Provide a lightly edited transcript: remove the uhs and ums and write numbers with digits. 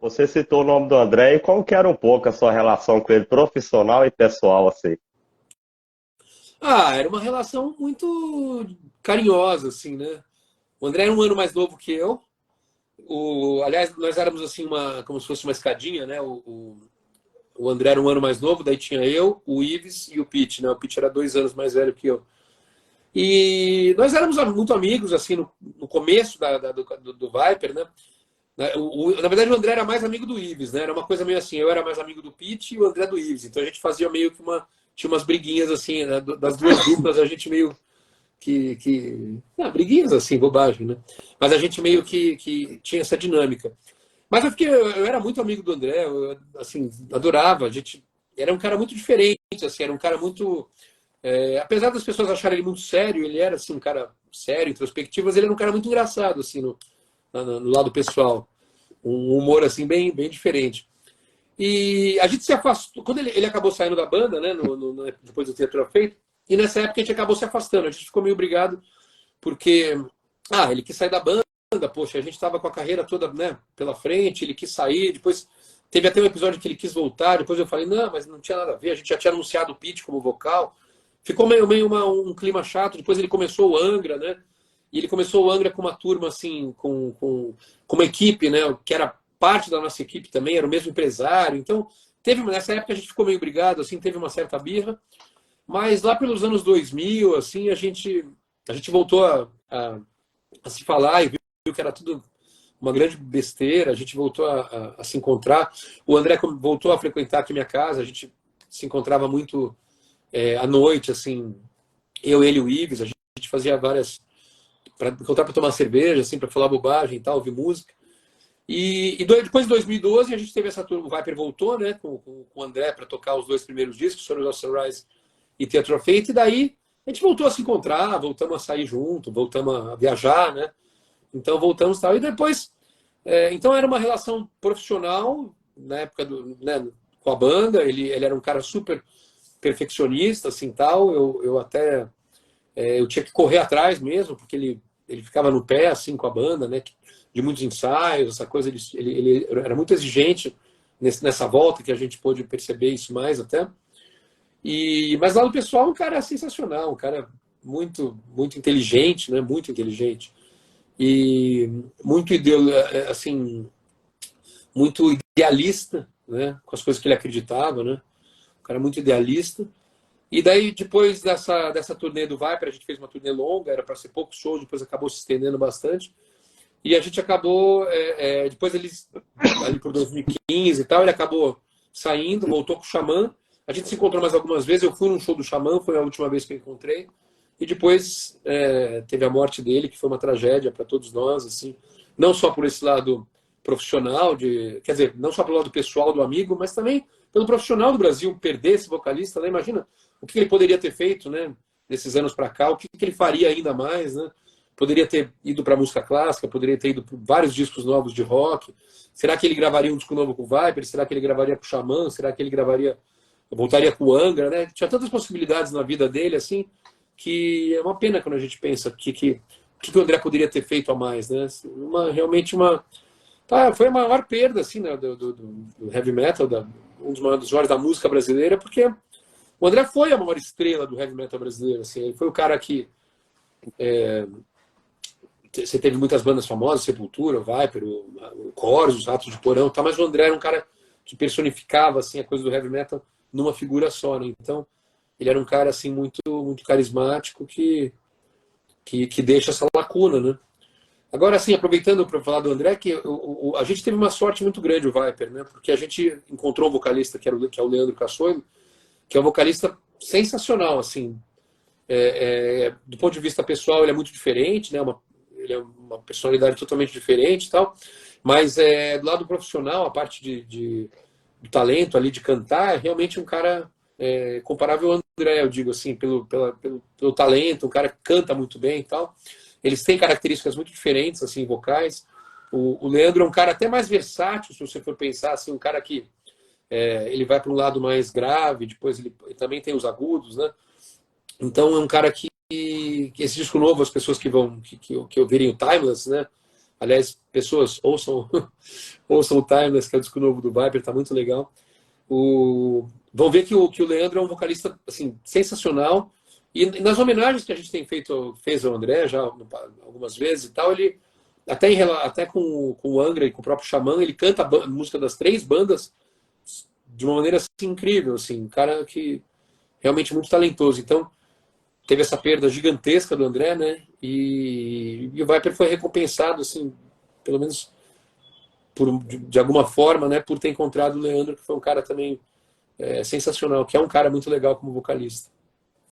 Você citou o nome do André e como que era um pouco a sua relação com ele, profissional e pessoal, assim? Ah, era uma relação muito carinhosa, assim, né? O André era um ano mais novo que eu. Aliás, nós éramos assim, como se fosse uma escadinha, né? O André era um ano mais novo, daí tinha eu, o Ives e o Pete, né? O Pete era 2 anos mais velho que eu. E nós éramos muito amigos, assim, no começo do Viper, né? Na verdade, o André era mais amigo do Ives, né? Era uma coisa meio assim, eu era mais amigo do Pete e o André do Ives. Então a gente fazia meio que tinha umas briguinhas assim, né? Das duas duplas, a gente meio briguinhas assim, bobagem, né? Mas a gente meio que tinha essa dinâmica. Mas eu era muito amigo do André, eu, assim, adorava. A gente era um cara muito diferente, assim, era um cara muito, apesar das pessoas acharem ele muito sério, ele era assim um cara sério, introspectivo, mas ele era um cara muito engraçado assim no lado pessoal, um humor assim bem diferente. E a gente se afastou quando ele acabou saindo da banda, né? Depois do Teatro Feito. E nessa época a gente acabou se afastando. A gente ficou meio brigado porque ele quis sair da banda, poxa, a gente estava com a carreira toda, né, pela frente, ele quis sair, depois teve até um episódio que ele quis voltar, depois eu falei, não, mas não tinha nada a ver, a gente já tinha anunciado o Pete como vocal, ficou meio um clima chato, depois ele começou o Angra, né, e ele começou o Angra com uma turma, assim, com uma equipe, né, que era parte da nossa equipe também, era o mesmo empresário, então nessa época a gente ficou meio brigado, assim, teve uma certa birra, mas lá pelos anos 2000, assim, a gente voltou a se falar e viu que era tudo uma grande besteira, a gente voltou a se encontrar. O André voltou a frequentar aqui minha casa, a gente se encontrava muito à noite, assim, eu, ele e o Ives, a gente fazia várias. Para encontrar para tomar cerveja, assim, para falar bobagem e tal, ouvir música. Depois de 2012, a gente teve essa turma, o Viper voltou, né, com o André para tocar os dois primeiros discos, Songs of Sunrise e Theatre of Fate, e daí a gente voltou a se encontrar, voltamos a sair junto, voltamos a viajar, né? Então voltamos e tal. E depois, então era uma relação profissional na época né, com a banda. Ele era um cara super perfeccionista, assim tal. Eu até eu tinha que correr atrás mesmo, porque ele ficava no pé assim com a banda, né? De muitos ensaios, essa coisa. Ele era muito exigente nessa volta que a gente pôde perceber isso mais até. Mas lá no pessoal, um cara sensacional, um cara muito inteligente, né? Muito inteligente e muito assim, muito idealista, né? Com as coisas que ele acreditava, né? Um cara muito idealista. E daí, depois dessa turnê do Viper, a gente fez uma turnê longa, era para ser poucos shows, depois acabou se estendendo bastante. E a gente acabou, depois ali por 2015 e tal, ele acabou saindo, voltou com o Xamã. A gente se encontrou mais algumas vezes, eu fui num show do Xamã, foi a última vez que eu encontrei. E depois teve a morte dele, que foi uma tragédia para todos nós, assim, não só por esse lado profissional, quer dizer, não só pelo lado pessoal do amigo, mas também pelo profissional do Brasil, perder esse vocalista, né? Imagina o que ele poderia ter feito, né, nesses anos para cá, o que ele faria ainda mais, né? Poderia ter ido para música clássica, poderia ter ido para vários discos novos de rock. Será que ele gravaria um disco novo com o Viper? Será que ele gravaria com o Xamã? Será que ele voltaria com o Angra, né? Tinha tantas possibilidades na vida dele, assim, que é uma pena quando a gente pensa o que o André poderia ter feito a mais, né? Realmente foi a maior perda, assim, né, do heavy metal, um dos maiores da música brasileira, porque o André foi a maior estrela do heavy metal brasileiro, assim, ele foi o cara que você teve muitas bandas famosas, Sepultura, o Viper, o Corsos, os Ratos de Porão, tá, mas o André era um cara que personificava assim a coisa do heavy metal numa figura só, né? Então ele era um cara assim muito carismático que deixa essa lacuna, né? Agora, assim, aproveitando para falar do André, que a gente teve uma sorte muito grande, o Viper, né? Porque a gente encontrou um vocalista que é o Leandro Cassoilo, que é um vocalista sensacional, assim. Do ponto de vista pessoal, ele é muito diferente, né? Ele é uma personalidade totalmente diferente e tal. Mas do lado profissional, a parte do talento ali de cantar, é realmente um cara comparável ao André, eu digo assim, pelo talento, um cara que canta muito bem e tal. Eles têm características muito diferentes, assim, vocais. O Leandro é um cara até mais versátil, se você for pensar, assim, um cara que ele vai para um lado mais grave, depois ele também tem os agudos, né? Então é um cara que esse disco novo, as pessoas que ouvirem o Timeless, né? Aliás, pessoas, ouçam, ouçam o Timeless, que é o disco novo do Viper, tá muito legal. Vão ver que o Leandro é um vocalista assim, sensacional. E nas homenagens que a gente fez ao André já algumas vezes e tal, ele até com o Angra e com o próprio Xamã, ele canta a música das 3 bandas de uma maneira assim, incrível, assim, um cara que realmente muito talentoso. Então, teve essa perda gigantesca do André, né? E o Viper foi recompensado, assim, pelo menos de alguma forma, né? Por ter encontrado o Leandro, que foi um cara também sensacional, que é um cara muito legal como vocalista.